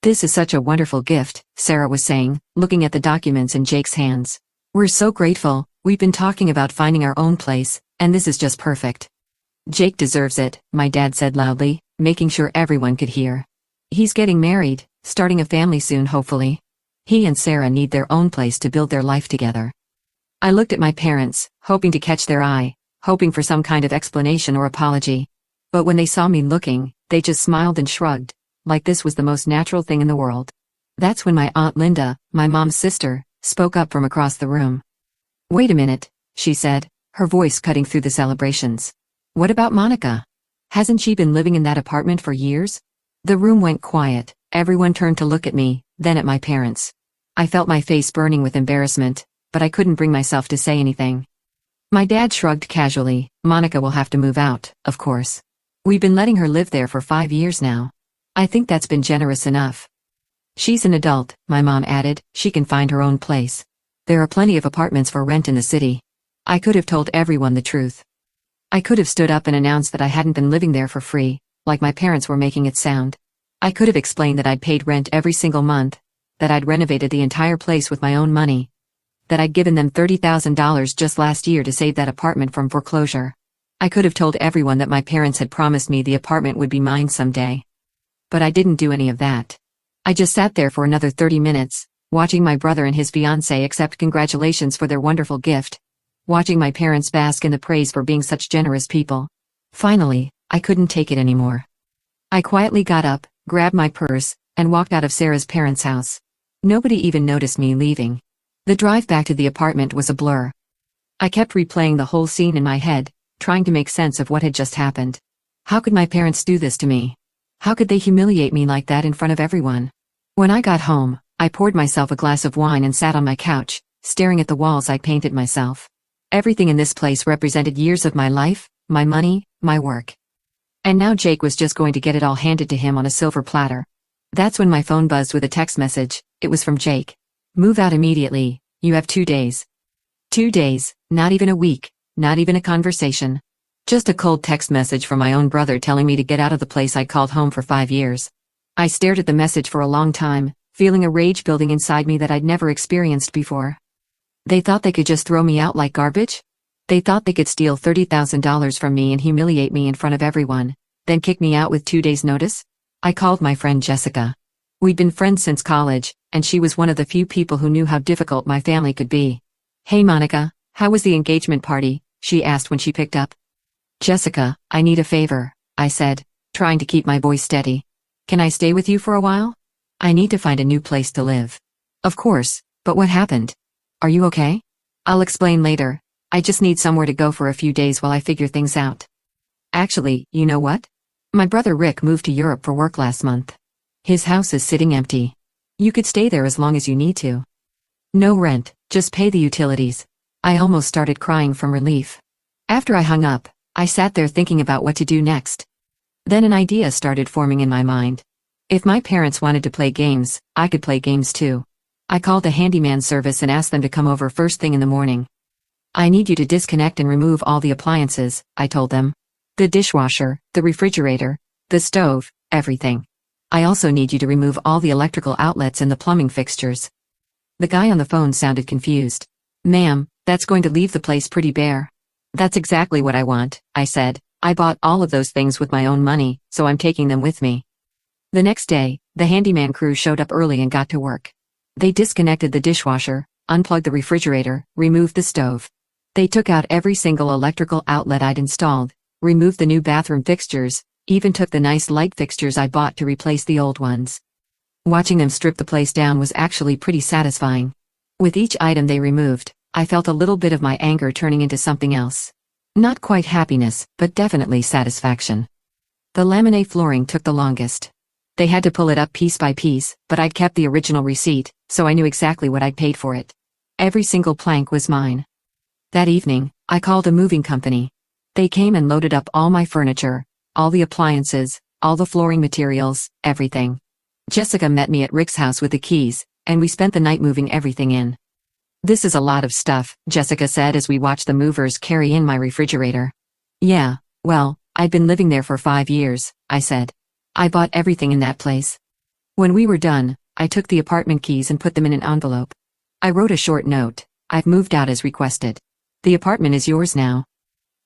"This is such a wonderful gift," Sarah was saying, looking at the documents in Jake's hands. "We're so grateful. We've been talking about finding our own place, and this is just perfect." "Jake deserves it," my dad said loudly, making sure everyone could hear. "He's getting married, starting a family soon hopefully. He and Sarah need their own place to build their life together." I looked at my parents, hoping to catch their eye, hoping for some kind of explanation or apology. But when they saw me looking, they just smiled and shrugged, like this was the most natural thing in the world. That's when my Aunt Linda, my mom's sister, spoke up from across the room. "Wait a minute," she said, her voice cutting through the celebrations. "What about Monica? Hasn't she been living in that apartment for years?" The room went quiet, everyone turned to look at me, then at my parents. I felt my face burning with embarrassment, but I couldn't bring myself to say anything. My dad shrugged casually. "Monica will have to move out, of course. We've been letting her live there for 5 years now. I think that's been generous enough. She's an adult," my mom added, "she can find her own place. There are plenty of apartments for rent in the city." I could have told everyone the truth. I could have stood up and announced that I hadn't been living there for free, like my parents were making it sound. I could have explained that I'd paid rent every single month, that I'd renovated the entire place with my own money, that I'd given them $30,000 just last year to save that apartment from foreclosure. I could have told everyone that my parents had promised me the apartment would be mine someday. But I didn't do any of that. I just sat there for another 30 minutes, watching my brother and his fiancée accept congratulations for their wonderful gift, watching my parents bask in the praise for being such generous people. Finally, I couldn't take it anymore. I quietly got up, grabbed my purse, and walked out of Sarah's parents' house. Nobody even noticed me leaving. The drive back to the apartment was a blur. I kept replaying the whole scene in my head, trying to make sense of what had just happened. How could my parents do this to me? How could they humiliate me like that in front of everyone? When I got home, I poured myself a glass of wine and sat on my couch, staring at the walls I painted myself. Everything in this place represented years of my life, my money, my work. And now Jake was just going to get it all handed to him on a silver platter. That's when my phone buzzed with a text message. It was from Jake. "Move out immediately. You have 2 days." 2 days, not even a week, not even a conversation. Just a cold text message from my own brother telling me to get out of the place I'd called home for 5 years. I stared at the message for a long time, feeling a rage building inside me that I'd never experienced before. They thought they could just throw me out like garbage? They thought they could steal $30,000 from me and humiliate me in front of everyone, then kick me out with 2 days' notice? I called my friend Jessica. We'd been friends since college, and she was one of the few people who knew how difficult my family could be. "Hey Monica, how was the engagement party?" she asked when she picked up. "Jessica, I need a favor," I said, trying to keep my voice steady. "Can I stay with you for a while? I need to find a new place to live." "Of course, but what happened? Are you okay?" "I'll explain later. I just need somewhere to go for a few days while I figure things out." "Actually, you know what? My brother Rick moved to Europe for work last month. His house is sitting empty. You could stay there as long as you need to. No rent, just pay the utilities." I almost started crying from relief. After I hung up, I sat there thinking about what to do next. Then an idea started forming in my mind. If my parents wanted to play games, I could play games too. I called a handyman service and asked them to come over first thing in the morning. "I need you to disconnect and remove all the appliances," I told them. "The dishwasher, the refrigerator, the stove, everything. I also need you to remove all the electrical outlets and the plumbing fixtures." The guy on the phone sounded confused. "Ma'am, that's going to leave the place pretty bare." "That's exactly what I want," I said. "I bought all of those things with my own money, so I'm taking them with me." The next day, the handyman crew showed up early and got to work. They disconnected the dishwasher, unplugged the refrigerator, removed the stove. They took out every single electrical outlet I'd installed, removed the new bathroom fixtures, even took the nice light fixtures I bought to replace the old ones. Watching them strip the place down was actually pretty satisfying. With each item they removed, I felt a little bit of my anger turning into something else. Not quite happiness, but definitely satisfaction. The laminate flooring took the longest. They had to pull it up piece by piece, but I'd kept the original receipt, so I knew exactly what I'd paid for it. Every single plank was mine. That evening, I called a moving company. They came and loaded up all my furniture, all the appliances, all the flooring materials, everything. Jessica met me at Rick's house with the keys, and we spent the night moving everything in. "This is a lot of stuff," Jessica said as we watched the movers carry in my refrigerator. "Yeah, well, I've been living there for 5 years," I said. "I bought everything in that place." When we were done, I took the apartment keys and put them in an envelope. I wrote a short note. I've moved out as requested. The apartment is yours now.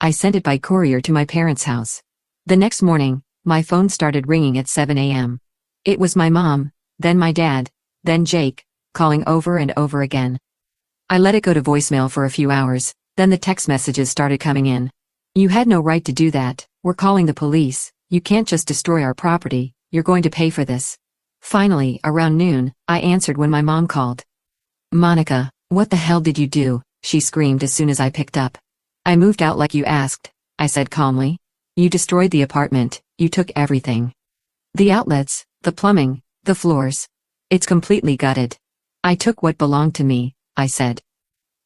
I sent it by courier to my parents' house. The next morning, my phone started ringing at 7 a.m. It was my mom, then my dad, then Jake, calling over and over again. I let it go to voicemail for a few hours, then the text messages started coming in. You had no right to do that, we're calling the police, you can't just destroy our property, you're going to pay for this. Finally, around noon, I answered when my mom called. Monica, what the hell did you do? She screamed as soon as I picked up. I moved out like you asked, I said calmly. You destroyed the apartment, you took everything. The outlets, the plumbing, the floors. It's completely gutted. I took what belonged to me, I said.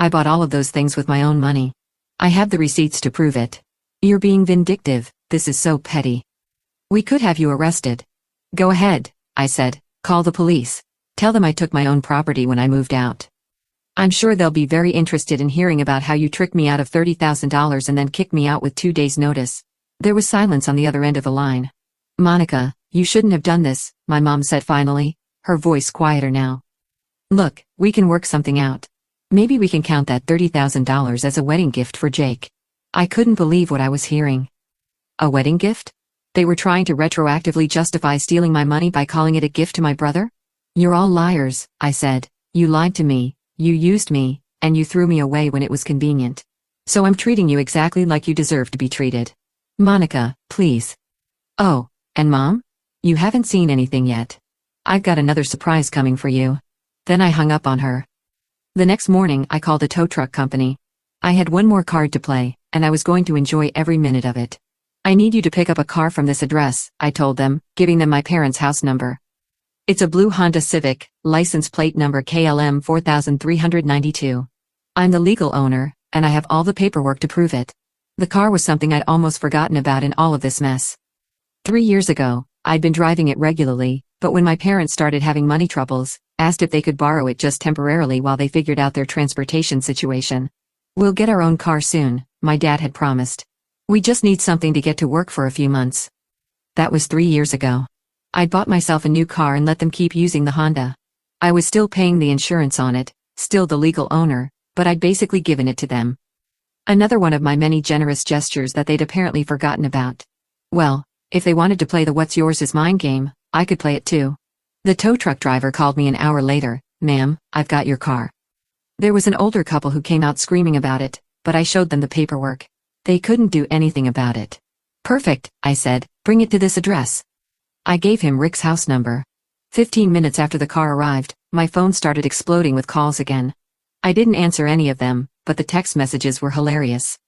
I bought all of those things with my own money. I have the receipts to prove it. You're being vindictive, this is so petty. We could have you arrested. Go ahead, I said, call the police. Tell them I took my own property when I moved out. I'm sure they'll be very interested in hearing about how you tricked me out of $30,000 and then kicked me out with 2 days' notice. There was silence on the other end of the line. Monica, you shouldn't have done this, my mom said finally, her voice quieter now. Look, we can work something out. Maybe we can count that $30,000 as a wedding gift for Jake. I couldn't believe what I was hearing. A wedding gift? They were trying to retroactively justify stealing my money by calling it a gift to my brother? You're all liars, I said. You lied to me, you used me, and you threw me away when it was convenient. So I'm treating you exactly like you deserve to be treated. Monica, please. Oh, and Mom? You haven't seen anything yet. I've got another surprise coming for you. Then I hung up on her. The next morning I called a tow truck company. I had one more card to play, and I was going to enjoy every minute of it. I need you to pick up a car from this address, I told them, giving them my parents' house number. It's a blue Honda Civic, license plate number KLM 4392. I'm the legal owner, and I have all the paperwork to prove it. The car was something I'd almost forgotten about in all of this mess. 3 years ago, I'd been driving it regularly, but when my parents started having money troubles, asked if they could borrow it just temporarily while they figured out their transportation situation. We'll get our own car soon, my dad had promised. We just need something to get to work for a few months. That was 3 years ago. I'd bought myself a new car and let them keep using the Honda. I was still paying the insurance on it, still the legal owner, but I'd basically given it to them. Another one of my many generous gestures that they'd apparently forgotten about. Well, if they wanted to play the what's yours is mine game, I could play it too. The tow truck driver called me an hour later. Ma'am, I've got your car. There was an older couple who came out screaming about it, but I showed them the paperwork. They couldn't do anything about it. Perfect, I said, bring it to this address. I gave him Rick's house number. 15 minutes after the car arrived, my phone started exploding with calls again. I didn't answer any of them, but the text messages were hilarious.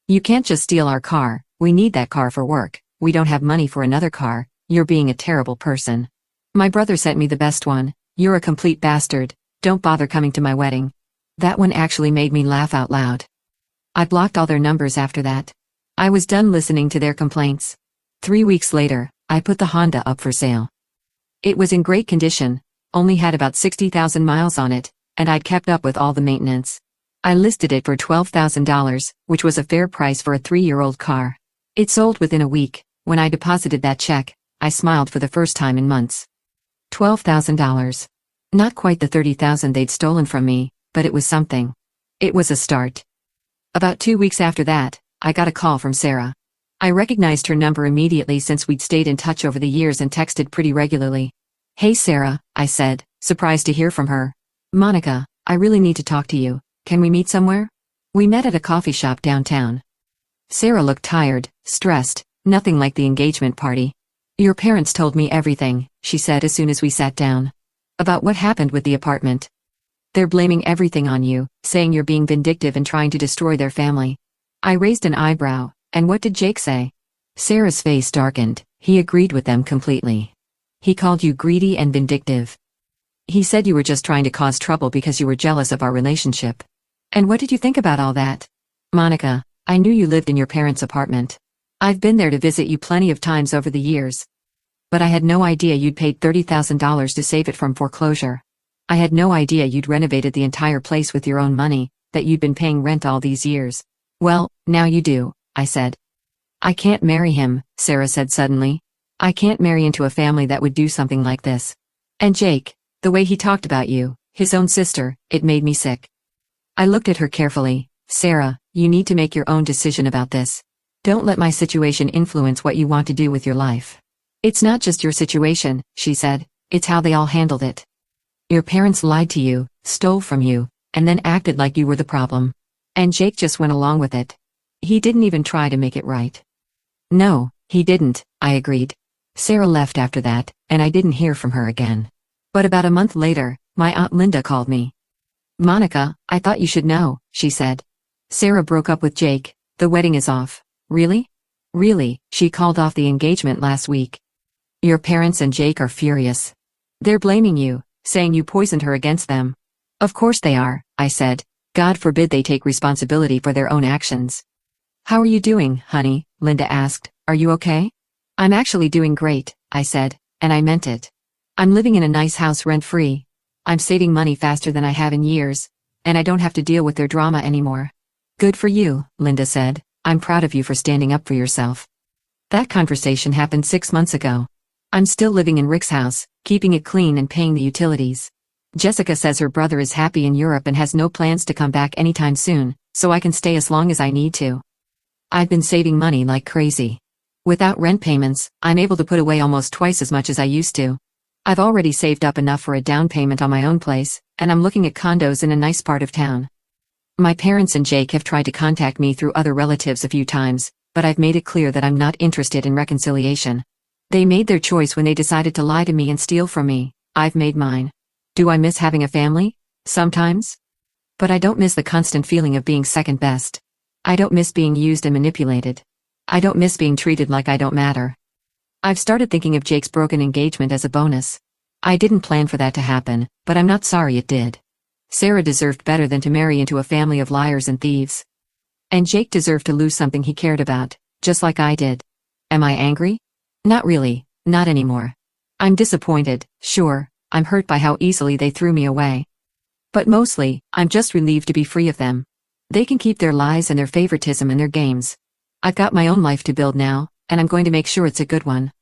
You can't just steal our car, we need that car for work, we don't have money for another car, you're being a terrible person. My brother sent me the best one, you're a complete bastard, don't bother coming to my wedding. That one actually made me laugh out loud. I blocked all their numbers after that. I was done listening to their complaints. 3 weeks later, I put the Honda up for sale. It was in great condition, only had about 60,000 miles on it, and I'd kept up with all the maintenance. I listed it for $12,000, which was a fair price for a 3-year-old car. It sold within a week. When I deposited that check, I smiled for the first time in months. $12,000. Not quite the $30,000 they'd stolen from me, but it was something. It was a start. About 2 weeks after that, I got a call from Sarah. I recognized her number immediately since we'd stayed in touch over the years and texted pretty regularly. Hey Sarah, I said, surprised to hear from her. Monica, I really need to talk to you. Can we meet somewhere? We met at a coffee shop downtown. Sarah looked tired, stressed, nothing like the engagement party. Your parents told me everything, she said as soon as we sat down. About what happened with the apartment. They're blaming everything on you, saying you're being vindictive and trying to destroy their family. I raised an eyebrow, and what did Jake say? Sarah's face darkened. He agreed with them completely. He called you greedy and vindictive. He said you were just trying to cause trouble because you were jealous of our relationship. And what did you think about all that? Monica, I knew you lived in your parents' apartment. I've been there to visit you plenty of times over the years. But I had no idea you'd paid $30,000 to save it from foreclosure. I had no idea you'd renovated the entire place with your own money, that you'd been paying rent all these years. Well, now you do, I said. I can't marry him, Sarah said suddenly. I can't marry into a family that would do something like this. And Jake, the way he talked about you, his own sister, it made me sick. I looked at her carefully. Sarah, you need to make your own decision about this. Don't let my situation influence what you want to do with your life. It's not just your situation, she said, it's how they all handled it. Your parents lied to you, stole from you, and then acted like you were the problem. And Jake just went along with it. He didn't even try to make it right. No, he didn't, I agreed. Sarah left after that, and I didn't hear from her again. But about a month later, my Aunt Linda called me. Monica, I thought you should know, she said. Sarah broke up with Jake, the wedding is off. Really? Really, she called off the engagement last week. Your parents and Jake are furious. They're blaming you, saying you poisoned her against them. Of course they are, I said. God forbid they take responsibility for their own actions. How are you doing, honey? Linda asked. Are you okay? I'm actually doing great, I said, and I meant it. I'm living in a nice house rent-free. I'm saving money faster than I have in years, and I don't have to deal with their drama anymore. Good for you, Linda said. I'm proud of you for standing up for yourself. That conversation happened 6 months ago. I'm still living in Rick's house, keeping it clean and paying the utilities. Jessica says her brother is happy in Europe and has no plans to come back anytime soon, so I can stay as long as I need to. I've been saving money like crazy. Without rent payments, I'm able to put away almost twice as much as I used to. I've already saved up enough for a down payment on my own place, and I'm looking at condos in a nice part of town. My parents and Jake have tried to contact me through other relatives a few times, but I've made it clear that I'm not interested in reconciliation. They made their choice when they decided to lie to me and steal from me. I've made mine. Do I miss having a family? Sometimes. But I don't miss the constant feeling of being second best. I don't miss being used and manipulated. I don't miss being treated like I don't matter. I've started thinking of Jake's broken engagement as a bonus. I didn't plan for that to happen, but I'm not sorry it did. Sarah deserved better than to marry into a family of liars and thieves. And Jake deserved to lose something he cared about, just like I did. Am I angry? Not really, not anymore. I'm disappointed, sure, I'm hurt by how easily they threw me away. But mostly, I'm just relieved to be free of them. They can keep their lies and their favoritism and their games. I've got my own life to build now, and I'm going to make sure it's a good one.